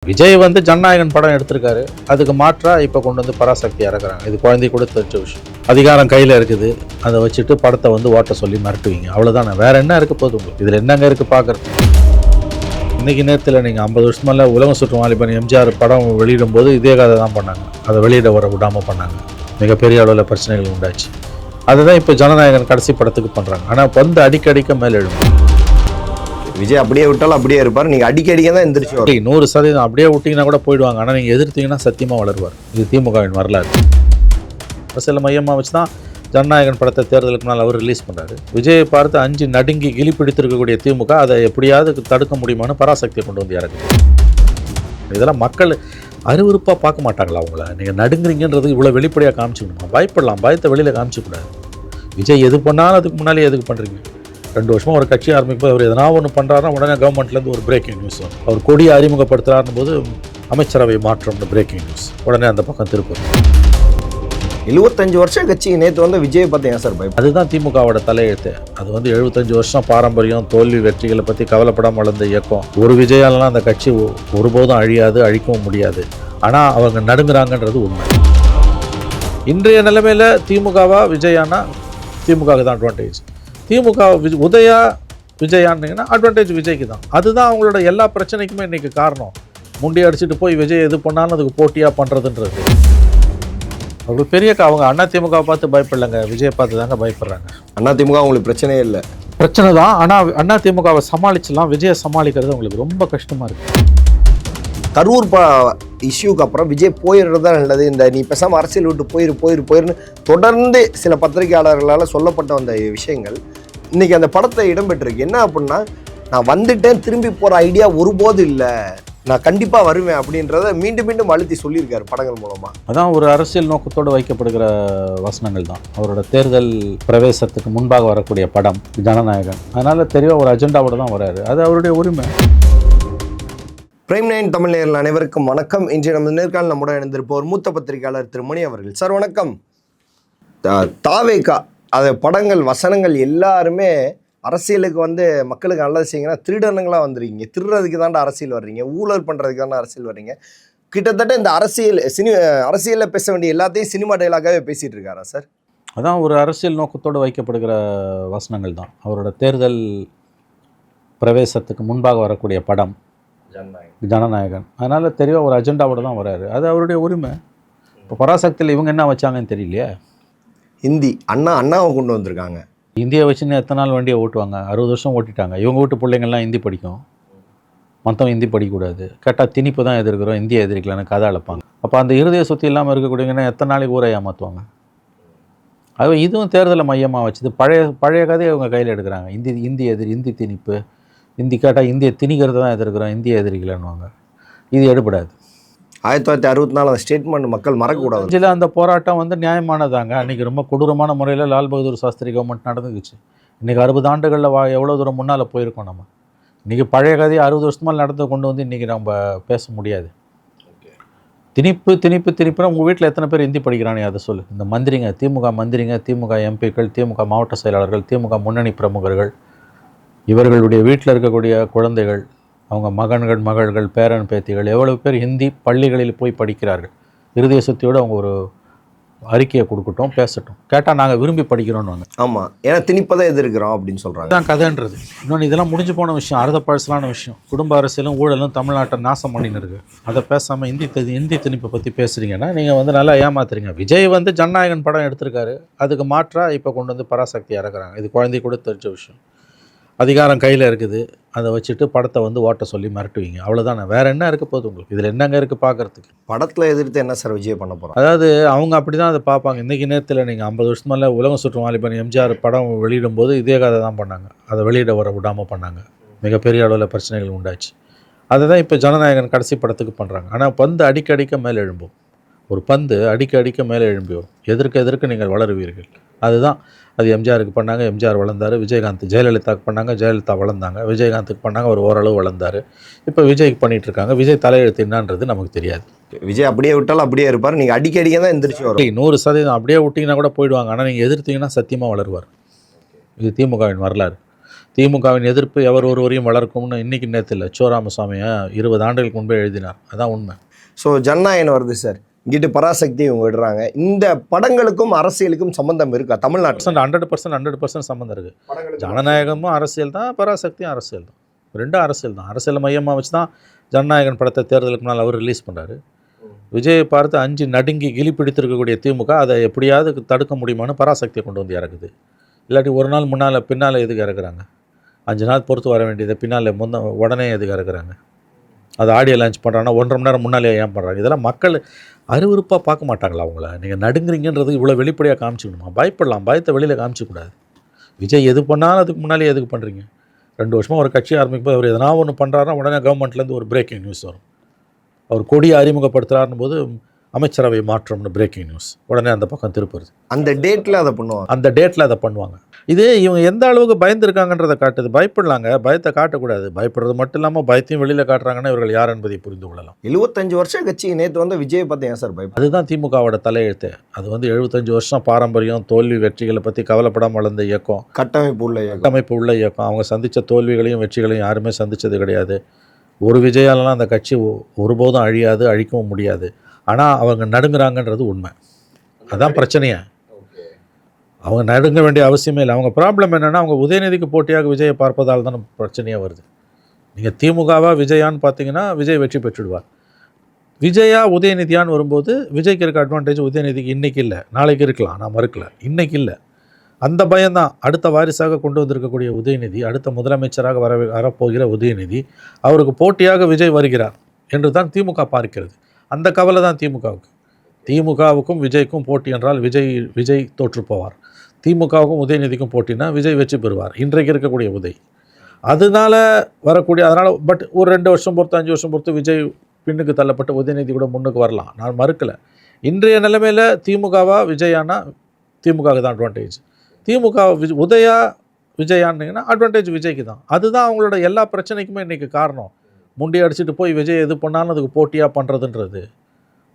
விஜய் வந்து ஜனநாயகன் படம் எடுத்திருக்காரு. அதுக்கு மாற்றா இப்போ கொண்டு வந்து பராசக்தி இறக்குறாங்க. இது குழந்தை கூட தெரிஞ்ச விஷயம். அதிகாரம் கையில் இருக்குது, அதை வச்சுட்டு படத்தை வந்து ஓட்ட சொல்லி மிரட்டுவீங்க, அவ்வளோதானே. வேற என்ன இருக்க போகுது உங்களுக்கு? இதில் என்னங்க இருக்குது பார்க்குறது? இன்றைக்கி நேரத்தில் நீங்கள் 50 வருஷமெல்லாம் உலகம் சுற்றும் வாலிபன் எம்ஜிஆர் படம் வெளியிடும் போது இதே கதை தான் பண்ணாங்க. அதை வெளியிட வர விடாமல் பண்ணாங்க. மிகப்பெரிய அளவில் பிரச்சனைகள் உண்டாச்சு. அதுதான் இப்போ ஜனநாயகன் கடைசி படத்துக்கு பண்ணுறாங்க. ஆனால் வந்து அடிக்கடிக்க மேலே எழுதும். விஜய் அப்படியே விட்டாலும் அப்படியே இருப்பார். நீங்கள் அடிக்கடிக்க தான் எந்திரிச்சு 100% அப்படியே விட்டிங்கன்னா கூட போயிடுவாங்க. ஆனால் நீங்கள் எதிர்த்தீங்கன்னா சத்தியமாக வளருவார். இது திமுகவின் வரலாறு. அரசியல் மையமாக வச்சு தான் ஜனநாயகன் படத்தை தேர்தலுக்கு முன்னால் அவர் ரிலீஸ் பண்ணுறாரு. விஜயை பார்த்து 5 நடுங்கி கிளி பிடித்திருக்கக்கூடிய திமுக அதை எப்படியாவது தடுக்க முடியுமான்னு பராசக்தியை கொண்டு வந்து இறக்குது. இதெல்லாம் மக்கள் அருவருப்பாக பார்க்க மாட்டாங்களா? அவங்கள நீங்கள் நடுங்குறீங்கன்றது இவ்வளோ வெளிப்படையாக காமிச்சிக்கணுமா? பயப்படலாம், பயத்தை வெளியில் காமிச்சிக்கூடாது. விஜய் எது பண்ணாலும் அதுக்கு முன்னாலே எதுக்கு பண்ணுறீங்க? 2 வருஷமாக ஒரு கட்சி ஆரம்பிப்போது அவர் எதனா ஒன்று பண்ணுறாருன்னா உடனே கவர்மெண்ட்லேருந்து ஒரு பிரேக்கிங் நியூஸ் வரும். அவர் கொடியை அறிமுகப்படுத்துகிறாருன்னு போது அமைச்சரவை மாற்றம்னு பிரேக்கிங் நியூஸ், உடனே அந்த பக்கம் திருப்பூர். 75 வருஷம் கட்சி நேற்று வந்து விஜயை பார்த்து ஏன் சார் பயம்? அதுதான் திமுகவோட தலையெழுத்து. அது வந்து 75 வருஷம் பாரம்பரியம், தோல்வி வெற்றிகளை பற்றி கவலைப்படாமல் வளர்ந்த இயக்கம். ஒரு விஜயாலலாம் அந்த கட்சி ஒருபோதும் அழியாது, அழிக்கவும் முடியாது. ஆனால் அவங்க நடுங்குறாங்கன்றது உண்மை. இன்றைய நிலைமையில் திமுகவா விஜயானா திமுகவுக்கு தான் அட்வான்டேஜ். திமுக உதயா விஜயான்னீங்கன்னா அட்வான்டேஜ் விஜய்க்கு தான். அதுதான் அவங்களோட எல்லா பிரச்சனைக்குமே இன்றைக்கி காரணம். முண்டி அடிச்சுட்டு போய் விஜய் எது பண்ணாலும் அதுக்கு போட்டியாக பண்ணுறதுன்றது. அவங்க பெரிய அவங்க அண்ணா திமுகவை பார்த்து பயப்படலைங்க, விஜயை பார்த்து தாங்க பயப்படுறாங்க. அண்ணா திமுக அவங்களுக்கு பிரச்சனையே இல்லை. பிரச்சனை தான். ஆனால் அண்ணா திமுகவை சமாளிச்சலாம், விஜயை சமாளிக்கிறது அவங்களுக்கு ரொம்ப கஷ்டமாக இருக்குது. கரூர் இஷ்யூக்கு அப்புறம் விஜய் போயிடுறது தான் நல்லது. இந்த நீ பேசாமல் அரசியல் விட்டு போயிருன்னு தொடர்ந்து சில பத்திரிகையாளர்களால் சொல்லப்பட்ட அந்த விஷயங்கள் இன்றைக்கி அந்த படத்தை இடம்பெற்றிருக்கு. என்ன அப்படின்னா, நான் வந்துட்டேன், திரும்பி போகிற ஐடியா ஒருபோது இல்லை, நான் கண்டிப்பாக வருவேன் அப்படின்றத மீண்டும் மீண்டும் அழுத்தி சொல்லியிருக்காரு படங்கள் மூலமாக. அதான் ஒரு அரசியல் நோக்கத்தோடு வைக்கப்படுகிற வசனங்கள் தான். அவரோட தேர்தல் பிரவேசத்துக்கு முன்பாக வரக்கூடிய படம் ஜனநாயகன். அதனால் தெளிவாக ஒரு அஜெண்டாவோடு தான் வராரு. அது அவருடைய உரிமை. பிரைம் 9 தமிழ் நேயர்கள் அனைவருக்கும் வணக்கம். இன்றைய நம்ம நேர்காணல் நம்முடன் இணைந்திருப்போர் மூத்த பத்திரிகையாளர் திரு மணி அவர்கள். சார் வணக்கம். தாவேகா அது படங்கள் வசனங்கள் எல்லாருமே அரசியலுக்கு வந்து மக்களுக்கு நல்லது செய்யுங்கன்னா திருடனுங்களாக வந்துருக்கீங்க, திருடுறதுக்கு தாண்டா அரசியல் வர்றீங்க, ஊழல் பண்ணுறதுக்கு தாண்டா அரசியல் வர்றீங்க. கிட்டத்தட்ட இந்த அரசியலில் பேச வேண்டிய எல்லாத்தையும் சினிமா டைலாகாகவே பேசிகிட்டு இருக்காரா சார்? அதான் ஒரு அரசியல் நோக்கத்தோடு வைக்கப்படுகிற வசனங்கள் தான். அவரோட தேர்தல் பிரவேசத்துக்கு முன்பாக வரக்கூடிய படம் ஜனநாயகன். அதனால் தெளிவாக ஒரு அஜெண்டாவோடு தான் வராரு. அது அவருடைய உரிமை. இப்போ பராசக்தியில் இவங்க என்ன வச்சாங்கன்னு தெரியலையே. ஹிந்தி அண்ணாவை கொண்டு வந்திருக்காங்க. இந்தியை வச்சுன்னு எத்தனை நாள் வண்டியை ஓட்டுவாங்க? 60 வருஷம் ஓட்டிட்டாங்க. இவங்க வீட்டு பிள்ளைங்கள்லாம் ஹிந்தி படிக்கும், மற்றவங்க ஹிந்தி படிக்கக்கூடாது. கேட்டால் திணிப்பு தான் எதிர்க்கிறோம், இந்தியை எதிர்க்கலன்னு கதை அழைப்பாங்க. அப்போ அந்த இருதய சுற்றி இல்லாமல் இருக்கக்கூடியங்கன்னா எத்தனை நாளைக்கு ஊரை ஏமாற்றுவாங்க? அது இதுவும் தேர்தலை மையமாக வச்சுது. பழைய கதையை அவங்க கையில் எடுக்கிறாங்க. இந்தி திணிப்பு, இந்தி கேட்டால் இந்தியை திணிக்கிறது தான் எதிர்க்கிறோம், இந்தியை எதிர்க்கலன்னுவாங்க. இது எடுபடாது. 1964 அந்த ஸ்டேட்மெண்ட் மக்கள் மறக்கக்கூடாது. இதில் அந்த போராட்டம் வந்து நியாயமானதாங்க. அன்றைக்கி ரொம்ப கொடூரமான முறையில் லால் பகதூர் சாஸ்திரி கவர்மெண்ட் நடந்துக்குச்சு. இன்றைக்கி 60 ஆண்டுகளில் எவ்வளோ தூரம் முன்னால் போயிருக்கோம் நம்ம. இன்றைக்கி பழைய கதையை 60 வருஷமாக நடந்து கொண்டு வந்து இன்றைக்கி நம்ம பேச முடியாது. திணிப்புனா உங்கள் வீட்டில் எத்தனை பேர் ஹிந்தி படிக்கிறானே அதை சொல்லு. இந்த மந்திரிங்க, திமுக எம்பிக்கள், திமுக மாவட்ட செயலாளர்கள், திமுக முன்னணி பிரமுகர்கள், இவர்களுடைய வீட்டில் இருக்கக்கூடிய குழந்தைகள், அவங்க மகள்கள், பேரன் பேத்திகள் எவ்வளவு பேர் ஹிந்தி பள்ளிகளில் போய் படிக்கிறார்கள். இருதய சுத்தியோடு அவங்க ஒரு அறிக்கையை கொடுக்கட்டும், பேசட்டும். கேட்டால் நாங்கள் விரும்பி படிக்கிறோன்னு. ஆமாம், ஏன்னா திணிப்பதான் எதிர்க்கிறோம் அப்படின்னு சொல்கிறாங்க. இதுதான் கதைன்றது. இன்னொன்று இதெல்லாம் முடிஞ்சு போன விஷயம், அறுத பழசலான விஷயம். குடும்ப அரசியலும் ஊழலும் தமிழ்நாட்டை நாசம் பண்ணின்னு இருக்குது. அதை பேசாமல் ஹிந்தி திணிப்பை பற்றி பேசுகிறீங்கன்னா நீங்கள் வந்து நல்லா ஏமாத்துறீங்க. விஜய் வந்து ஜனநாயகன் படம் எடுத்திருக்காரு. அதுக்கு மாற்றாக இப்போ கொண்டு வந்து பராசக்தி இறக்குறாங்க. இது குழந்தை கூட தெரிஞ்ச விஷயம். அதிகாரம் கையில் இருக்குது, அதை வச்சுட்டு படத்தை வந்து ஓட்ட சொல்லி மிரட்டுவீங்க, அவ்வளோதானே. வேறு என்ன இருக்க போகுது உங்களுக்கு? இதில் என்னங்க இருக்குது பார்க்குறதுக்கு? படத்தில் எதிர்த்து என்ன சார் விஜய் பண்ண போகிறோம்? அதாவது அவங்க அப்படி தான் அதை பார்ப்பாங்க. இன்றைக்கி நேரத்தில் நீங்கள் 50 வருஷமெல்லாம் உலகம் சுற்றும் வாலிபன் எம்ஜிஆர் படம் வெளியிடும் போது இதே கதை தான் பண்ணாங்க. அதை வெளியிட வர விடாமல் பண்ணாங்க. மிகப்பெரிய அளவில் பிரச்சனைகள் உண்டாச்சு. அதை தான் இப்போ ஜனநாயகன் கடைசி படத்துக்கு பண்ணுறாங்க. ஆனால் பந்து அடிக்க மேலே எழும்பும். ஒரு பந்து அடிக்க மேலே எழும்பி வரும். எதற்கு நீங்கள் வளருவீர்கள். அதுதான் அது எம்ஜிஆருக்கு பண்ணாங்க, எம்ஜிஆர் வளர்ந்தார். விஜயகாந்த் ஜெயலலிதாவுக்கு பண்ணாங்க, ஜெயலலிதா வளர்ந்தாங்க. விஜயகாந்துக்கு பண்ணாங்க, ஒரு ஓரளவு வளர்ந்தார். இப்போ விஜய்க்கு பண்ணிகிட்ருக்காங்க. விஜய் தலையெழுத்து என்னான்றது நமக்கு தெரியாது. விஜய் அப்படியே விட்டாலும் அப்படியே இருப்பார். நீங்கள் அடிக்கடிக்க தான் எந்திரிச்சு வரும். 100% அப்படியே விட்டிங்கன்னா கூட போயிடுவாங்க. ஆனால் நீங்கள் எதிர்த்தீங்கன்னா சத்தியமாக வளருவார். இது திமுகவின் வரலாறு. திமுகவின் எதிர்ப்பு எவர் ஒருவரையும் வளர்க்கும்னு இன்னைக்கு நேற்று இல்லை, சோராமசாமியை 20 ஆண்டுகளுக்கு முன்பே எழுதினார். அதான் உண்மை. ஸோ ஜனநாயகம் வருது சார், இங்கிட்டு பராசக்தி இவங்க விடுறாங்க. இந்த படங்களுக்கும் அரசியலுக்கும் சம்பந்தம் இருக்கா தமிழ்நாட்டில்? 100% சம்மந்தம் இருக்குது. ஜனநாயகமும் அரசியல் தான், பராசக்தியும் அரசியல் தான். ரெண்டும் அரசியல் தான். அரசியலை மையமாக வச்சு தான் ஜனநாயகன் படத்தை தேர்தலுக்கு முன்னால் அவர் ரிலீஸ் பண்ணுறாரு. விஜயை பார்த்து அஞ்சு நடுங்கி கிளி பிடித்திருக்கக்கூடிய திமுக அதை எப்படியாவது தடுக்க முடியுமான்னு பராசக்தியை கொண்டு வந்து இறக்குது. இல்லாட்டி ஒரு நாள் பின்னால் எதுக்கு இறக்குறாங்க? 5 நாள் பொறுத்து வர வேண்டியது பின்னால் உடனே எதுக்கு இறக்குறாங்க? அது ஆடியோ லான்ச் பண்ணுறாங்கன்னா 1.5 மணி நேரம் முன்னாலே ஏன் பண்ணுறாங்க? இதெல்லாம் மக்கள் அருவருப்பாக பார்க்க மாட்டாங்களா? அவங்கள நீங்கள் நடுங்குறீங்கன்றது இவ்வளோ வெளிப்படையாக காமிச்சிக்கணுமா? பயப்படலாம், பயத்தை வெளியில் காமிச்சிக்கூடாது. விஜய் எது பண்ணாலும் அதுக்கு முன்னாலே எதுக்கு பண்ணுறீங்க? 2 வருஷமாக ஒரு கட்சி ஆரம்பிக்கும்போது அவர் எதனா ஒன்று பண்ணுறாருன்னா உடனே கவர்மெண்ட்லேருந்து ஒரு பிரேக்கிங் நியூஸ் வரும். அவர் கொடியை அறிமுகப்படுத்துகிறாருன்னு போது அமைச்சரவை மாற்றம்னு பிரேக்கிங் நியூஸ், உடனே அந்த பக்கம் திருப்புறது. அந்த டேட்டில் அதை பண்ணுவாங்க. இது இவங்க எந்த அளவுக்கு பயந்துருக்காங்கன்றதை காட்டுது. பயப்படலாங்க, பயத்தை காட்டக்கூடாது. பயப்படுறது மட்டும் இல்லாமல் பயத்தையும் வெளியில் காட்டுறாங்கன்னா இவர்கள் யார் என்பதை புரிந்து கொள்ளலாம். 75 வருஷம் கட்சி நேற்று வந்து விஜயை பார்த்து ஏன் சார் பயப்பட? அதுதான் திமுகவோட தலையெழுத்து. அது வந்து 75 வருஷம் பாரம்பரியம், தோல்வி வெற்றிகளை பற்றி கவலைப்படாமல் வளர்ந்த இயக்கம், கட்டமைப்பு உள்ள இயக்கம். அவங்க சந்தித்த தோல்விகளையும் வெற்றிகளையும் யாருமே சந்தித்தது கிடையாது. ஒரு விஜயாலலாம் அந்த கட்சி ஒருபோதும் அழியாது, அழிக்கவும் முடியாது. ஆனால் அவங்க நடுங்குறாங்கன்றது உண்மை. அதான் பிரச்சனையே. அவங்க நடுங்க வேண்டிய அவசியமே இல்லை. அவங்க ப்ராப்ளம் என்னென்னா, அவங்க உதயநிதிக்கு போட்டியாக விஜயை பார்ப்பதால் தான் பிரச்சனையாக வருது. நீங்கள் திமுகவா விஜயான்னு பார்த்தீங்கன்னா விஜய் வெற்றி பெற்றுடுவார். விஜயா உதயநிதியான்னு வரும்போது விஜய்க்கு இருக்க அட்வான்டேஜ் உதயநிதிக்கு இன்றைக்கி இல்லை, நாளைக்கு இருக்கலாம், நான் மறுக்கல, இன்றைக்கி இல்லை. அந்த பயம்தான். அடுத்த வாரிசாக கொண்டு வந்திருக்கக்கூடிய உதயநிதி, அடுத்த முதலமைச்சராக வரப்போகிற உதயநிதி, அவருக்கு போட்டியாக விஜய் வருகிறார் என்று தான் திமுக பார்க்கிறது. அந்த கவலை தான் திமுகவுக்கு. திமுகவுக்கும் விஜய்க்கும் போட்டி என்றால் விஜய் தோற்று போவார். திமுகவுக்கும் உதயநிதிக்கும் போட்டினா விஜய் வெற்றி பெறுவார், இன்றைக்கு இருக்கக்கூடிய உதய். அதனால் பட் ஒரு 2 வருஷம் பொறுத்து 5 வருஷம் பொறுத்து விஜய் பின்னுக்கு தள்ளப்பட்டு உதயநிதி கூட முன்னுக்கு வரலாம், நான் மறுக்கலை. இன்றைய நிலைமையில் திமுகவா விஜயானா திமுகவுக்கு தான் அட்வான்டேஜ். திமுக உதயா விஜயானிங்கன்னா அட்வான்டேஜ் விஜய்க்கு தான். அதுதான் அவங்களோட எல்லா பிரச்சனைக்குமே இன்றைக்கி காரணம். முண்டி அடிச்சுட்டு போய் விஜய் எது பண்ணாலும் அதுக்கு போட்டியாக பண்ணுறதுன்றது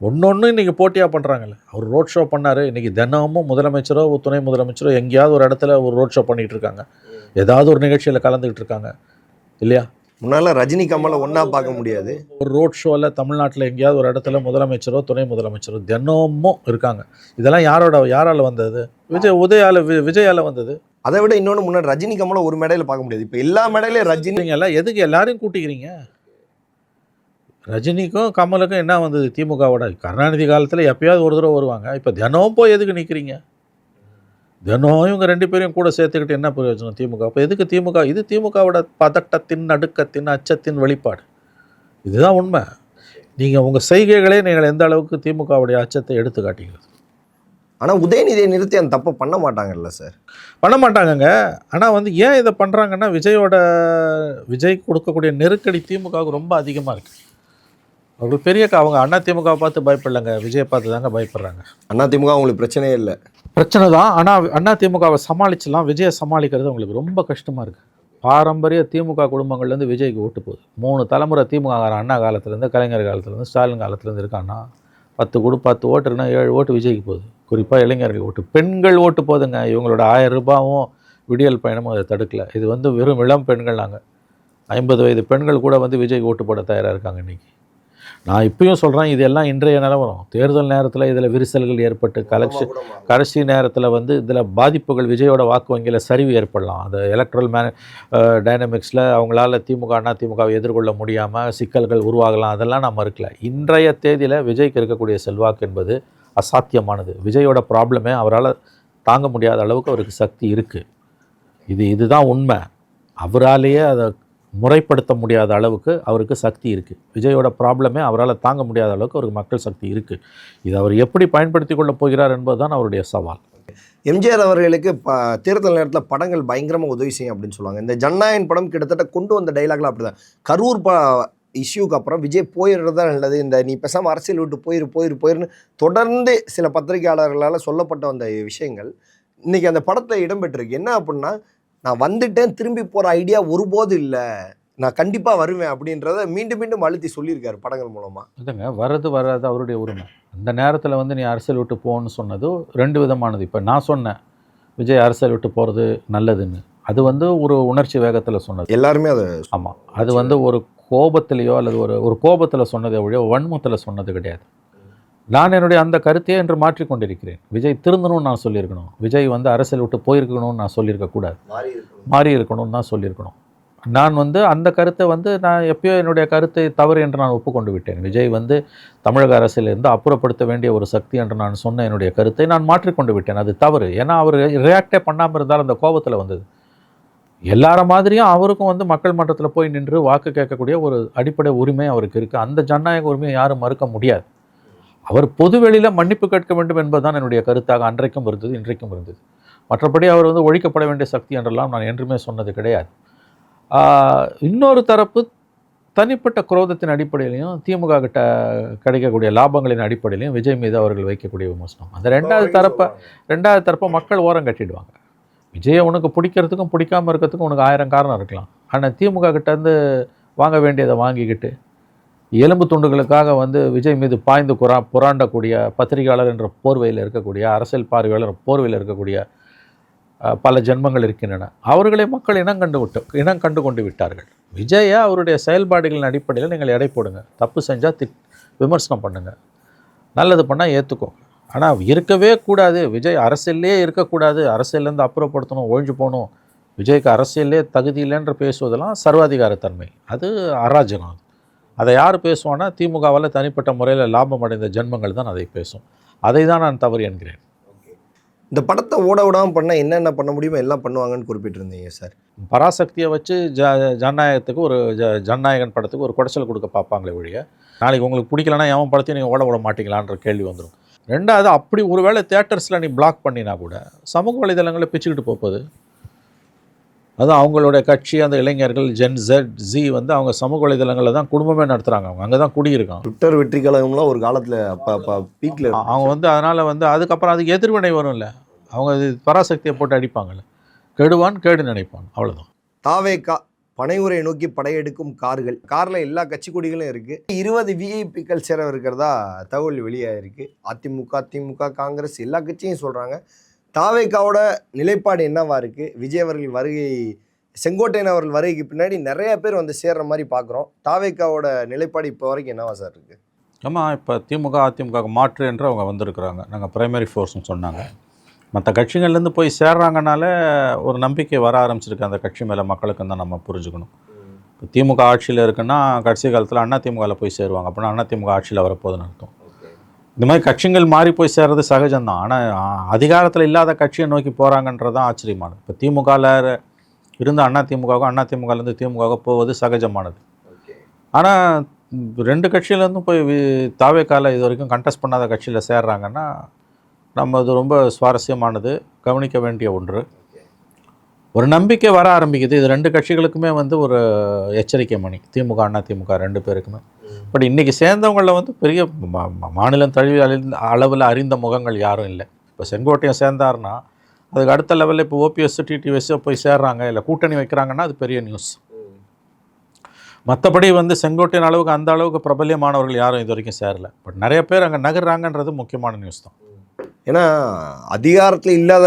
ஒன்று இன்றைக்கி போட்டியாக பண்ணுறாங்கல்ல. அவர் ரோட் ஷோ பண்ணார், இன்றைக்கி தினமும் முதலமைச்சரோ துணை முதலமைச்சரோ எங்கேயாவது ஒரு இடத்துல ஒரு ரோட் ஷோ பண்ணிகிட்டு இருக்காங்க, ஏதாவது ஒரு நிகழ்ச்சியில் கலந்துக்கிட்டு இருக்காங்க இல்லையா? முன்னால் ரஜினி கமலை ஒன்றா பார்க்க முடியாது. ஒரு ரோட் ஷோவில் தமிழ்நாட்டில் எங்கேயாவது ஒரு இடத்துல முதலமைச்சரோ துணை முதலமைச்சரோ தினமும் இருக்காங்க. இதெல்லாம் யாரால் வந்தது? விஜயால் வந்தது. அதை விட இன்னொன்று, முன்னாடி ரஜினி கமலை ஒரு மேடையில் பார்க்க முடியாது. இப்போ எல்லா மேடையிலையும் ரஜினி. எல்லாம் எதுக்கு எல்லாரையும் கூட்டிக்கிறீங்க? ரஜினிக்கும் கமலுக்கும் என்ன வந்தது? திமுகவோட கருணாநிதி காலத்தில் எப்பயாவது ஒரு தடவை வருவாங்க. இப்போ தினமும் போய் எதுக்கு நிற்கிறீங்க? தினம் இவங்க 2 பேரையும் கூட சேர்த்துக்கிட்டு என்ன பிரயோஜனம் திமுக? அப்போ எதுக்கு திமுக? இது திமுகவோட பதட்டத்தின், நடுக்கத்தின், அச்சத்தின் வெளிப்பாடு. இதுதான் உண்மை. நீங்கள் உங்கள் செய்கைகளே நீங்கள் எந்த அளவுக்கு திமுகவுடைய அச்சத்தை எடுத்து காட்டுகிறது. ஆனால் உதயநிதியை நிறுத்தி அந்த தப்பை பண்ண மாட்டாங்கல்ல சார்? பண்ண மாட்டாங்கங்க. ஆனால் ஏன் இதை பண்ணுறாங்கன்னா, விஜய் கொடுக்கக்கூடிய நெருக்கடி திமுகவுக்கு ரொம்ப அதிகமாக இருக்குது. அவங்களுக்கு பெரிய அவங்க அண்ணா திமுகவை பார்த்து பயப்படலைங்க, விஜயை பார்த்து தாங்க பயப்படுறாங்க. அண்ணா திமுக அவங்களுக்கு பிரச்சனையே இல்லை. பிரச்சனை தான். ஆனால் அண்ணா திமுகவை சமாளிச்சலாம், விஜயை சமாளிக்கிறது அவங்களுக்கு ரொம்ப கஷ்டமாக இருக்குது. பாரம்பரிய திமுக குடும்பங்கள்லேருந்து விஜய்க்கு ஓட்டு போகுது. 3 தலைமுறை திமுக அண்ணா காலத்துலேருந்து, கலைஞர் காலத்துலேருந்து, ஸ்டாலின் காலத்துலேருந்து இருக்கான்னா 10 ஓட்டு இருக்குன்னா 7 ஓட்டு விஜய்க்கு போகுது. குறிப்பாக இளைஞர்கள் ஓட்டு, பெண்கள் ஓட்டு போகுதுங்க. இவங்களோட 1000 ரூபாயும் விடியல் பயணமும் அதை தடுக்கல. இது வெறும் இளம் பெண்கள். நாங்கள் 50 வயது பெண்கள் கூட விஜய்க்கு ஓட்டு போட தயாராக இருக்காங்க இன்றைக்கி. நான் இப்பயும் சொல்கிறேன், இதெல்லாம் இன்றைய நிலவரம். தேர்தல் நேரத்தில் இதில் விரிசல்கள் ஏற்பட்டு கடைசி நேரத்தில் இதில் பாதிப்புகள், விஜயோட வாக்கு வங்கியில் சரிவு ஏற்படலாம். அந்த எலக்ட்ரல் டைனமிக்ஸில் அவங்களால அண்ணா திமுகவை எதிர்கொள்ள முடியாமல் சிக்கல்கள் உருவாகலாம். அதெல்லாம் நான் மறுக்கல. இன்றைய தேதியில் விஜய்க்கு இருக்கக்கூடிய செல்வாக்கு என்பது அசாத்தியமானது. விஜயோட ப்ராப்ளமே அவரால் தாங்க முடியாத அளவுக்கு அவருக்கு சக்தி இருக்குது. இதுதான் உண்மை. அவராலேயே அதை முறைப்படுத்த முடியாத அளவுக்கு அவருக்கு சக்தி இருக்குது. விஜயோட ப்ராப்ளமே அவரால் தாங்க முடியாத அளவுக்கு அவருக்கு மக்கள் சக்தி இருக்குது. இது அவர் எப்படி பயன்படுத்தி கொள்ளப் போகிறார் என்பது தான் அவருடைய சவால். எம்ஜிஆர் அவர்களுக்கு தேர்தல் நேரத்தில் படங்கள் பயங்கரமாக உதவி செய்யும் அப்படின்னு சொல்லுவாங்க. இந்த ஜனநாயகன் படம் கிட்டத்தட்ட கொண்டு வந்த டைலாக்லாம் அப்படி தான். கரூர் இஷ்யூக்கு அப்புறம் விஜய் போயிடுறது தான் நல்லது, இந்த நீ பேசாமல் அரசியல் விட்டு போயிருன்னு தொடர்ந்து சில பத்திரிகையாளர்களால் சொல்லப்பட்ட வந்த விஷயங்கள் இன்றைக்கி அந்த படத்தில் இடம்பெற்றிருக்கு. என்ன அப்படின்னா, நான் வந்துட்டேன், திரும்பி போகிற ஐடியா ஒருபோது இல்லை, நான் கண்டிப்பாக வருவேன் அப்படின்றத மீண்டும் மீண்டும் அழுத்தி சொல்லியிருக்காரு படங்கள் மூலமாக. இல்லைங்க, வராது அவருடைய உரிமை. அந்த நேரத்தில் நீ அரசியல் விட்டு போகணுன்னு சொன்னது 2 விதமானது. இப்போ நான் சொன்னேன் விஜய் அரசியல் விட்டு போகிறது நல்லதுன்னு. அது வந்து ஒரு உணர்ச்சி வேகத்தில் சொன்னது. எல்லாருமே அதை ஆமாம், அது வந்து ஒரு கோபத்திலேயோ அல்லது ஒரு கோபத்தில் சொன்னதை ஒழிய வன்மத்தில் சொன்னது கிடையாது. நான் என்னுடைய அந்த கருத்தையே என்று மாற்றிக்கொண்டிருக்கிறேன். விஜய் திருந்தணும்னு நான் சொல்லியிருக்கணும். விஜய் வந்து அரசியல் விட்டு போயிருக்கணும்னு நான் சொல்லியிருக்கக்கூடாது. மாறி இருக்கணும்னு தான் சொல்லியிருக்கணும். நான் வந்து அந்த கருத்தை வந்து நான் எப்பயோ என்னுடைய கருத்தை தவறு என்று நான் ஒப்புக்கொண்டு விட்டேன். விஜய் வந்து தமிழக அரசியலிருந்து அப்புறப்படுத்த வேண்டிய ஒரு சக்தி என்று நான் சொன்ன என்னுடைய கருத்தை நான் மாற்றிக்கொண்டு விட்டேன். அது தவறு. ஏன்னா அவர் ரியாக்டே பண்ணாமல் இருந்தால் அந்த கோபத்தில் வந்தது. எல்லார மாதிரியும் அவருக்கும் வந்து மக்கள் மன்றத்தில் போய் நின்று வாக்கு கேட்கக்கூடிய ஒரு அடிப்படை உரிமை அவருக்கு இருக்குது. அந்த ஜனநாயக உரிமையை யாரும் மறுக்க முடியாது. அவர் பொதுவெளியில் மன்னிப்பு கேட்க வேண்டும் என்பதுதான் என்னுடைய கருத்தாக அன்றைக்கும் இருந்தது, இன்றைக்கும் இருந்தது. மற்றபடி அவர் வந்து ஒழிக்கப்பட வேண்டிய சக்தி என்றெல்லாம் நான் என்றுமே சொன்னது கிடையாது. இன்னொரு தரப்பு தனிப்பட்ட குரோதத்தின் அடிப்படையிலையும் திமுக கிட்ட கிடைக்கக்கூடிய லாபங்களின் அடிப்படையிலையும் விஜய் மீது அவர்கள் வைக்கக்கூடிய விமர்சனம். அந்த ரெண்டாவது தரப்பை மக்கள் ஓரம் கட்டிடுவாங்க. விஜயை உனக்கு பிடிக்கிறதுக்கும் பிடிக்காமல் இருக்கிறதுக்கும் உனக்கு 1000 காரணம் இருக்கலாம். ஆனால் திமுக கிட்டேருந்து வாங்க வேண்டியதை வாங்கிக்கிட்டு எலும்பு துண்டுகளுக்காக வந்து விஜய் மீது பாய்ந்து புராண்டக்கூடிய பத்திரிகையாளர் என்ற போர்வையில் இருக்கக்கூடிய, அரசியல் பார்வையாளர் போர்வையில் இருக்கக்கூடிய பல ஜென்மங்கள் இருக்கின்றன. அவர்களை மக்கள் இனம் கண்டு கொண்டு விட்டார்கள். விஜயை அவருடைய செயல்பாடுகளின் அடிப்படையில் நீங்கள் எடை போடுங்க. தப்பு செஞ்சால் விமர்சனம் பண்ணுங்கள், நல்லது பண்ணால் ஏற்றுக்கோங்க. ஆனால் இருக்கவே கூடாது, விஜய் அரசியல்லே இருக்கக்கூடாது, அரசியலேருந்து அப்புறப்படுத்தணும், ஒழிஞ்சு போகணும், விஜய்க்கு அரசியல்லே தகுதி இல்லைன்ற பேசுவதெல்லாம் சர்வாதிகாரத்தன்மை. அது அராஜகம். அதை யார் பேசுவான்னா திமுகவால் தனிப்பட்ட முறையில் லாபம் அடைந்த ஜென்மங்கள் தான் அதை பேசும். அதை தான் நான் தவறு என்கிறேன். இந்த படத்தை ஓட விடாமல் பண்ணால் என்னென்ன பண்ண முடியுமோ எல்லாம் பண்ணுவாங்கன்னு குறிப்பிட்டிருந்தீங்க சார். பராசக்தியை வச்சு ஜனநாயகத்துக்கு ஒரு ஜனநாயகன் படத்துக்கு ஒரு குடைச்சல் கொடுக்க பார்ப்பாங்களே ஒழிய, நாளைக்கு உங்களுக்கு பிடிக்கலன்னா எவன் படத்தையும் நீங்கள் ஓட விட மாட்டீங்களான்ற கேள்வி வந்துடும். ரெண்டாவது, அப்படி ஒருவேளை தியேட்டர்ஸில் நீ பிளாக் பண்ணினா கூட சமூக வலைதளங்களை பிச்சுக்கிட்டு போகுது. அதுவும் அவங்களுடைய கட்சி, அந்த இளைஞர்கள் ஜென்ஸி வந்து அவங்க சமூக வலைதளங்களில் தான் குடும்பமே நடத்துகிறாங்க. அவங்க அங்கே தான் குடியிருக்காங்க. ட்விட்டர் வெற்றி கழகம்லாம் ஒரு காலத்தில் அப்போ பீக்கில் அவங்க வந்து அதனால் வந்து அதுக்கப்புறம் அதுக்கு எதிர்வினை வரும்ல. அவங்க பராசக்தியை போட்டு அடிப்பாங்கள்ல. கெடுவான் கேடு நினைப்பான், அவ்வளோதான். தாவேகா பனையுரை நோக்கி படையெடுக்கும் காரில் எல்லா கட்சி கொடிகளும் இருக்குது. 20 விஐபிக்கள் சேர இருக்கிறதா தகவல் வெளியாகிருக்கு. அதிமுக, திமுக, காங்கிரஸ் எல்லா கட்சியும் சொல்கிறாங்க. தாவேகாவோட நிலைப்பாடு என்னவா இருக்குது? விஜய் அவர்கள் வருகை, செங்கோட்டையன் அவர்கள் வருகைக்கு பின்னாடி நிறைய பேர் வந்து சேர்ற மாதிரி பார்க்குறோம். தாவேகாவோட நிலைப்பாடு இப்போ வரைக்கும் என்னவா சார் இருக்குது? ஆமாம், இப்போ திமுக அதிமுக மாற்று என்று அவங்க வந்திருக்கிறாங்க. நாங்கள் பிரைமரி ஃபோர்ஸ்னு சொன்னாங்க. மற்ற கட்சிகள்லேருந்து போய் சேர்றாங்கனால ஒரு நம்பிக்கை வர ஆரம்பிச்சிருக்கு அந்த கட்சி மேலே மக்களுக்கு தான் நம்ம புரிஞ்சுக்கணும். இப்போ திமுக ஆட்சியில் இருக்குன்னா கடைசி காலத்தில் அதிமுகவில் போய் சேருவாங்க. அப்படின்னா அதிமுக ஆட்சியில் வரப்போகுதுன்னு அர்த்தம். இந்த மாதிரி கட்சிகள் மாறி போய் சேர்றது சகஜம்தான். ஆனால் அதிகாரத்தில் இல்லாத கட்சியை நோக்கி போகிறாங்கன்றதான் ஆச்சரியமானது. இப்போ திமுகவில் இருந்து அதிமுகவுக்கும், அதிமுகலேருந்து திமுகவுக்கு போவது சகஜமானது. ஆனால் 2 கட்சியிலேருந்தும் போய் தாவேகால இது வரைக்கும் கண்டெஸ்ட் பண்ணாத கட்சியில் சேர்றாங்கன்னா நம்ம அது ரொம்ப சுவாரஸ்யமானது, கவனிக்க வேண்டிய ஒன்று. ஒரு நம்பிக்கை வர ஆரம்பிக்குது. இது 2 கட்சிகளுக்குமே வந்து ஒரு எச்சரிக்கை மணி. திமுக அதிமுக 2 பேருக்குமே. பட் இன்றைக்கி சேர்ந்தவங்களில் வந்து பெரிய மாநிலம் தழுவிய அளவில் அறிந்த முகங்கள் யாரும் இல்லை. இப்போ செங்கோட்டையன் சேர்ந்தார்னா அதுக்கு அடுத்த லெவலில் இப்போ ஓபிஎஸ் டிடிவிஎஸ் போய் சேர்றாங்க, இல்லை கூட்டணி வைக்கிறாங்கன்னா அது பெரிய நியூஸ். மற்றபடி வந்து செங்கோட்டையன் அளவுக்கு அந்த அளவுக்கு பிரபல்யமானவர்கள் யாரும் இது வரைக்கும் சேரலை. பட் நிறைய பேர் அங்கே நகர்றாங்கன்றது முக்கியமான நியூஸ் தான். ஏன்னா அதிகாரத்தில் இல்லாத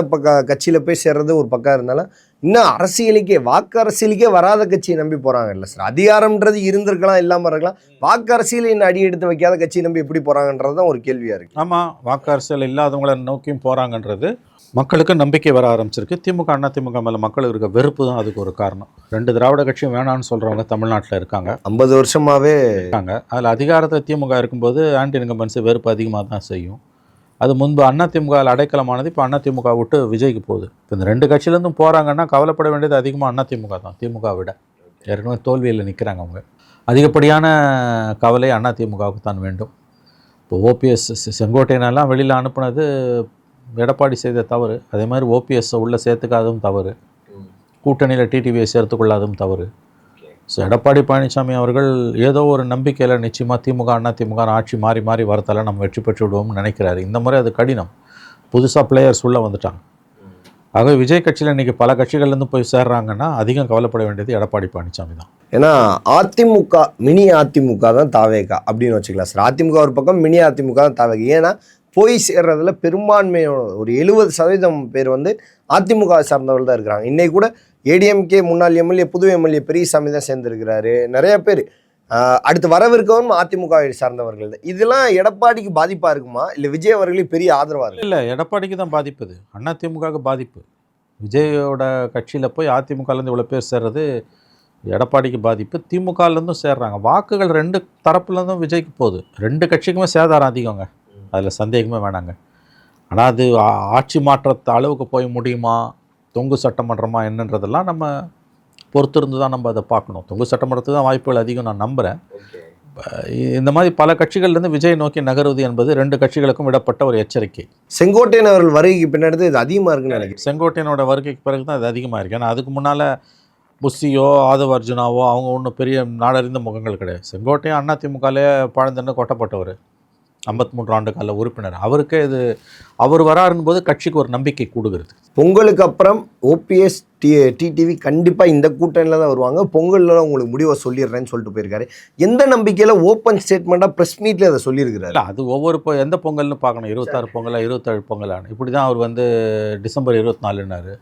கட்சியில் போய் சேர்றது ஒரு பக்கம் இருந்தாலும் இன்னும் அரசியலுக்கே, வாக்கு அரசியலுக்கே வராத கட்சியை நம்பி போகிறாங்க இல்லை சார். அதிகாரம்ன்றது இருந்திருக்கலாம், இல்லாமல் இருக்கலாம். வாக்கு அரசியல் இன்னும் அடி எடுத்து வைக்காத கட்சியை நம்பி எப்படி போகிறாங்கன்றது தான் ஒரு கேள்வியாக இருக்குது. ஆமாம், வாக்கு அரசியல் இல்லாதவங்களை நோக்கியும் போகிறாங்கன்றது மக்களுக்கு நம்பிக்கை வர ஆரம்பிச்சிருக்கு. திமுக அதிமுக மேலே மக்களுக்கு இருக்க வெறுப்பு தான் அதுக்கு ஒரு காரணம். 2 திராவிட கட்சியும் வேணான்னு சொல்கிறவங்க தமிழ்நாட்டில் இருக்காங்க. 50 வருஷமாகவே இருக்காங்க. அதில் அதிகாரத்தில் திமுக இருக்கும்போது ஆன்டி இன்கம்பன்சி வெறுப்பு அதிகமாக தான் செய்யும். அது முன்பு அதிமுகவில் அடைக்கலமானது இப்போ அதிமுக விட்டு விஜய்க்கு போகுது. இப்போ இந்த 2 கட்சியிலேருந்தும் போகிறாங்கன்னா கவலைப்பட வேண்டியது அதிகமாக அதிமுக தான். திமுக விட ஏற்கனவே தோல்வியில் நிற்கிறாங்க அவங்க. அதிகப்படியான கவலை அதிமுகவுக்கு தான் வேண்டும். இப்போ ஓபிஎஸ் செங்கோட்டையனெல்லாம் வெளியில் அனுப்புனது எடப்பாடி செய்த தவறு. அதே மாதிரி ஓபிஎஸ்ஸை உள்ளே சேர்த்துக்காததும் தவறு. கூட்டணியில் டிடிவியை சேர்த்துக்கொள்ளாததும் தவறு. ஸோ எடப்பாடி பழனிசாமி அவர்கள் ஏதோ ஒரு நம்பிக்கையில் நிச்சயமாக திமுக அதிமுக ஆட்சி மாறி மாறி வரத்தால் நம்ம வெற்றி பெற்று விடுவோம்னு நினைக்கிறாரு. இந்த முறை அது கடினம். புதுசாக பிளேயர்ஸ் உள்ளே வந்துட்டாங்க. ஆகவே விஜய் கட்சியில் இன்றைக்கி பல கட்சிகள்லேருந்து போய் சேர்றாங்கன்னா அதிகம் கவலைப்பட வேண்டியது எடப்பாடி பழனிசாமி தான். ஏன்னா அதிமுக மினி அதிமுக தான் தாவேகா அப்படின்னு வச்சுக்கலாம் சார். அதிமுக ஒரு பக்கம், மினி அதிமுக தான் தாவேகா. ஏன்னா போய் சேர்றதுல பெரும்பான்மையான ஒரு 70% பேர் வந்து அதிமுக சார்ந்தவர்கள் தான் இருக்கிறாங்க. இன்னைக்கு கூட ஏடிஎம்கே முன்னாள் எம்எல்ஏ புது எம்எல்ஏ பெரியசாமி தான் சேர்ந்திருக்கிறாரு. நிறைய பேர் அடுத்து வரவிருக்கவும் அதிமுகவை சார்ந்தவர்கள் தான். இதெல்லாம் எடப்பாடிக்கு பாதிப்பா இருக்குமா, இல்லை விஜய் அவர்களுக்கு பெரிய ஆதரவா இருக்கு? இல்லை, எடப்பாடிக்கு தான் பாதிப்பு. இது அதிமுகவுக்கு பாதிப்பு. விஜயோட கட்சியில் போய் அதிமுகலேருந்து இவ்வளோ பேர் சேர்றது எடப்பாடிக்கு பாதிப்பு. திமுகலேருந்தும் சேர்றாங்க. வாக்குகள் 2 தரப்புலேருந்தும் விஜய்க்கு போகுது. 2 கட்சிக்குமே சேதாரம் அதிகங்க, அதில் சந்தேகமே வேணாங்க. ஆனால் அது ஆட்சி மாற்றத்த அளவுக்கு போய் முடியுமா, தொங்கு சட்டமன்றமா என்னன்றதெல்லாம் நம்ம பொறுத்திருந்து தான் நம்ம அதை பார்க்கணும். தொங்கு சட்டமன்றத்துக்கு தான் வாய்ப்புகள் அதிகம் நான் நம்புகிறேன். இந்த மாதிரி பல கட்சிகள்லேருந்து விஜய் நோக்கி நகருவது என்பது 2 கட்சிகளுக்கும் விடப்பட்ட ஒரு எச்சரிக்கை. செங்கோட்டையன் அவர்கள் வருகைக்கு பின்னாடி இது அதிகமாக இருக்குன்னு நினைக்கிறேன். செங்கோட்டையனோட வருகைக்கு பிறகு தான் அது அதிகமாக இருக்குது. ஏன்னா அதுக்கு முன்னால் புஷியோ ஆதவ அர்ஜுனாவோ அவங்க ஒன்றும் பெரிய நாடறிந்த முகங்கள் கிடையாது. செங்கோட்டையன் அதிமுகலே பழந்தன்னு கொட்டப்பட்டவர், 53 ஆண்டு கால உறுப்பினர். அவருக்கே இது அவர் வராருன்னு போது கட்சிக்கு ஒரு நம்பிக்கை கூடுகிறது. பொங்கலுக்கு அப்புறம் ஓபிஎஸ் டிடிவி கண்டிப்பாக இந்த கூட்டணியில் தான் வருவாங்க. பொங்கலில் உங்களுக்கு முடிவை சொல்லிடுறேன்னு சொல்லிட்டு போயிருக்காரு. எந்த நம்பிக்கையில் ஓப்பன் ஸ்டேட்மெண்ட்டாக ப்ரெஸ் மீட்டில் அதை சொல்லியிருக்கிறாரு? இல்லை, அது ஒவ்வொரு எந்த பொங்கல்னு பார்க்கணும். 26 பொங்கலா 27 பொங்கலான்னு இப்படி தான் அவர் வந்து டிசம்பர் 24ன்னாரு,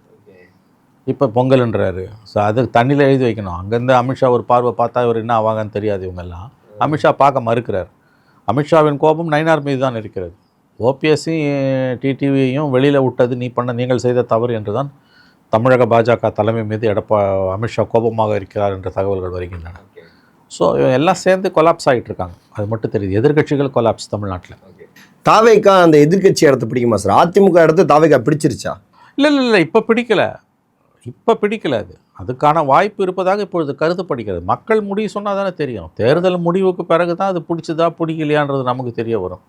இப்போ பொங்கல்ன்றாரு. ஸோ அது தண்ணியில் எழுதி வைக்கணும். அங்கேருந்து அமித்ஷா ஒரு பார்வை பார்த்தா இவர் என்ன ஆவாங்கன்னு தெரியாது. இவங்கெல்லாம் அமித்ஷா பார்க்க மறுக்கிறார். அமித்ஷாவின் கோபம் நயினார் மீது தான் இருக்கிறது. ஓபிஎஸ்ஸையும் டிடிவியையும் வெளியில் விட்டது நீங்கள் செய்த தவறு என்று தான் தமிழக பாஜக தலைமை மீது அமித்ஷா கோபமாக இருக்கிறார் என்ற தகவல்கள் வருகின்றன. ஸோ எல்லாம் சேர்ந்து கொலாப்ஸ் ஆகிட்டு இருக்காங்க. அது மட்டும் தெரியுது. எதிர்கட்சிகள் கொலாப்ஸ் தமிழ்நாட்டில். தாவேக்கா அந்த எதிர்கட்சி இடத்த பிடிக்குமா சார்? அதிமுக இடத்த தாவேக்கா பிடிச்சிருச்சா? இல்லை, இப்போ பிடிக்கல. அதுக்கான வாய்ப்பு இருப்பதாக இப்பொழுது கருதப்படுகிறது. மக்கள் முடிவு சொன்னால் தானே தெரியும். தேர்தல் முடிவுக்கு பிறகு தான் அது பிடிச்சதா பிடிக்கலையான்றது நமக்கு தெரிய வரும்.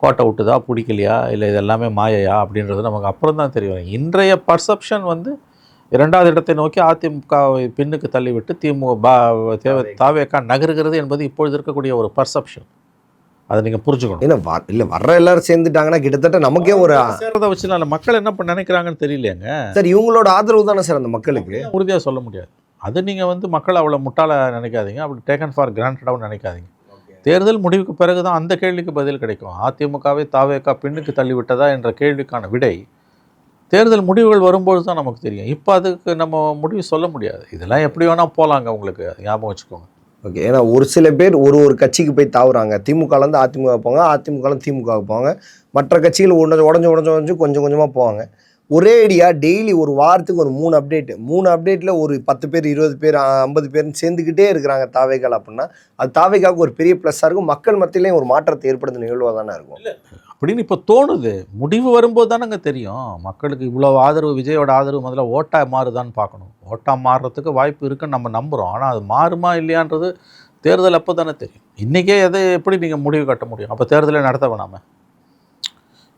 கோட்டை விட்டுதா பிடிக்கலையா, இல்லை இதெல்லாமே மாயையா அப்படின்றது நமக்கு அப்புறம் தான் தெரிய வரும். இன்றைய பர்செப்ஷன் வந்து 2வது இடத்தை நோக்கி அதிமுகவை பின்னுக்கு தள்ளிவிட்டு தாவேக்கா நகருகிறது என்பது இப்பொழுது இருக்கக்கூடிய ஒரு பர்செப்ஷன். அதை நீங்கள் புரிஞ்சுக்கணும். ஏன்னா இல்லை வர்ற எல்லாரும் சேர்ந்துட்டாங்கன்னா கிட்டத்தட்ட நமக்கே ஒரு சேர்றதை வச்சுனால மக்கள் என்ன நினைக்கிறாங்கன்னு தெரியலையாங்க சார். இவங்களோட ஆதரவு தானே சார் அந்த மக்களுக்கு? உறுதியாக சொல்ல முடியாது. அது நீங்கள் வந்து மக்கள் அவ்வளோ முட்டாள நினைக்காதீங்க, அப்படி டேக்கன் ஃபார் கிராண்டடாகவும் நினைக்காதீங்க. தேர்தல் முடிவுக்கு பிறகு தான் அந்த கேள்விக்கு பதில் கிடைக்கும். அதிமுகவை தாவேக்கா பின்னுக்கு தள்ளிவிட்டதா என்ற கேள்விக்கான விடை தேர்தல் முடிவுகள் வரும்போது தான் நமக்கு தெரியும். இப்போ அதுக்கு நம்ம முடிவு சொல்ல முடியாது. இதெல்லாம் எப்படி வேணால் போகலாங்க, உங்களுக்கு ஞாபகம் வச்சுக்கோங்க. ஓகே. ஏன்னா ஒரு சில பேர் ஒரு கட்சிக்கு போய் தாவுறாங்க. திமுகலேருந்து அதிமுக போவாங்க, அதிமுகலேருந்து திமுக போவாங்க, மற்ற கட்சிகள் உடஞ்சு கொஞ்சம் கொஞ்சமாக போவாங்க. ஒரே அடியாக டெய்லி ஒரு வாரத்துக்கு ஒரு 3 அப்டேட்டில் ஒரு 10 பேர் 20 பேர் 50 பேர்னு சேர்ந்துக்கிட்டே இருக்கிறாங்க தாவேக்கால். அப்படின்னா அது தாவேக்காவுக்கு ஒரு பெரிய ப்ளஸ்ஸாக இருக்கும். மக்கள் மத்தியிலையும் ஒரு மாற்றத்தை ஏற்படுத்த நிகழ்வாக தானே இருக்கும் அப்படின்னு இப்போ தோணுது. முடிவு வரும்போது தானேங்க தெரியும். மக்களுக்கு இவ்வளோ ஆதரவு, விஜயோட ஆதரவு முதல்ல ஓட்டாக மாறுதான்னு பார்க்கணும். ஓட்டாக மாறுறதுக்கு வாய்ப்பு இருக்குன்னு நம்ம நம்புகிறோம். ஆனால் அது மாறுமா இல்லையான்றது தேர்தல் அப்போ தானே தெரியும். இன்றைக்கே எப்படி நீங்கள் முடிவு கட்ட முடியும்? அப்போ தேர்தலை நடத்த வேணாமல்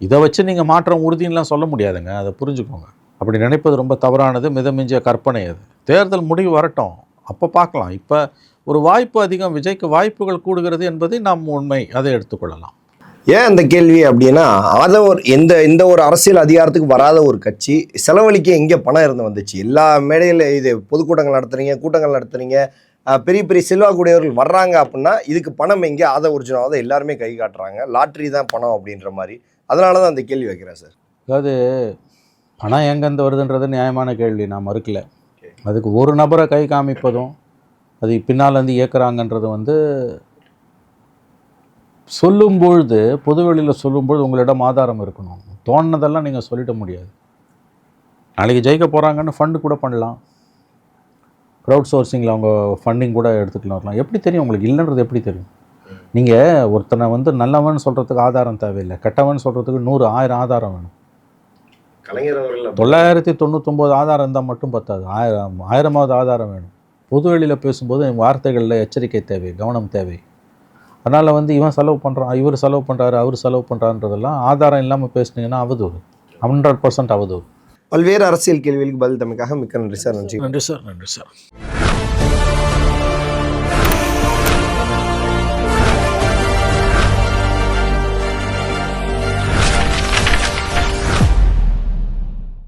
இதை வச்சு நீங்கள் மாற்றம் உறுதின்லாம் சொல்ல முடியாதுங்க. அதை புரிஞ்சுக்கோங்க. அப்படி நினைப்பது ரொம்ப தவறானது, மிதமிஞ்சிய கற்பனை. அது தேர்தல் முடிவு வரட்டும், அப்போ பார்க்கலாம். இப்போ ஒரு வாய்ப்பு அதிகம், விஜய்க்கு வாய்ப்புகள் கூடுகிறது என்பதை நாம் உண்மை, அதை எடுத்துக்கொள்ளலாம். ஏன் அந்த கேள்வி அப்படின்னா, அதை எந்த ஒரு அரசியல் அதிகாரத்துக்கு வராத ஒரு கட்சி செலவழிக்க எங்கே பணம் இருந்து வந்துச்சு? எல்லா மேடையில் இது பொதுக்கூட்டங்கள் நடத்துறீங்க, கூட்டங்கள் நடத்துறீங்க, பெரிய பெரிய செல்வாக்குடையவர்கள் வர்றாங்க அப்படின்னா இதுக்கு பணம் எங்கே? அதை ஒரிஜினலாக எல்லாருமே கை காட்டுறாங்க. லாட்ரி தான் பணம் அப்படின்ற மாதிரி. அதனால தான் அந்த கேள்வி வைக்கிறேன் சார். அதாவது பணம் எங்கேருந்து வருதுன்றது நியாயமான கேள்வி, நான் மறுக்கல. அதுக்கு ஒரு நபரை கை காமிப்பதும் அது பின்னால் வந்து இயக்குறாங்கன்றது வந்து சொல்லும்பொழுது, பொதுவெளியில் சொல்லும்பொழுது உங்களிடம் ஆதாரம் இருக்கணும். தோணுனதெல்லாம் நீங்கள் சொல்லிட முடியாது. நாளைக்கு ஜெயிக்க போகிறாங்கன்னு ஃபண்டு கூட பண்ணலாம். க்ரௌட் சோர்சிங்கில் அவங்க ஃபண்டிங் கூட எடுத்துக்கலாம் வரலாம். எப்படி தெரியும் உங்களுக்கு? இல்லைன்றது எப்படி தெரியும்? நீங்கள் ஒருத்தனை வந்து நல்லவன் சொல்கிறதுக்கு ஆதாரம் தேவையில்லை, கெட்டவன் சொல்கிறதுக்கு 100 1000 ஆதாரம் வேணும். 999 ஆதாரம் இருந்தால் மட்டும் பத்தாது, 1000வது ஆதாரம் வேணும். பொதுவெளியில் பேசும்போது வார்த்தைகளில் எச்சரிக்கை தேவை, கவனம் தேவை. அதனால் வந்து இவன் செலவு பண்ணுறான், இவர் செலவு பண்ணுறாரு, அவர் செலவு பண்ணுறான்றதெல்லாம் ஆதாரம் இல்லாமல் பேசுனீங்கன்னா அவதூறு, 100% அவதூறு. பல்வேறு அரசியல் கேள்விகளுக்கு பதில் தமக்காக மிக்க நன்றி சார். நன்றி சார்.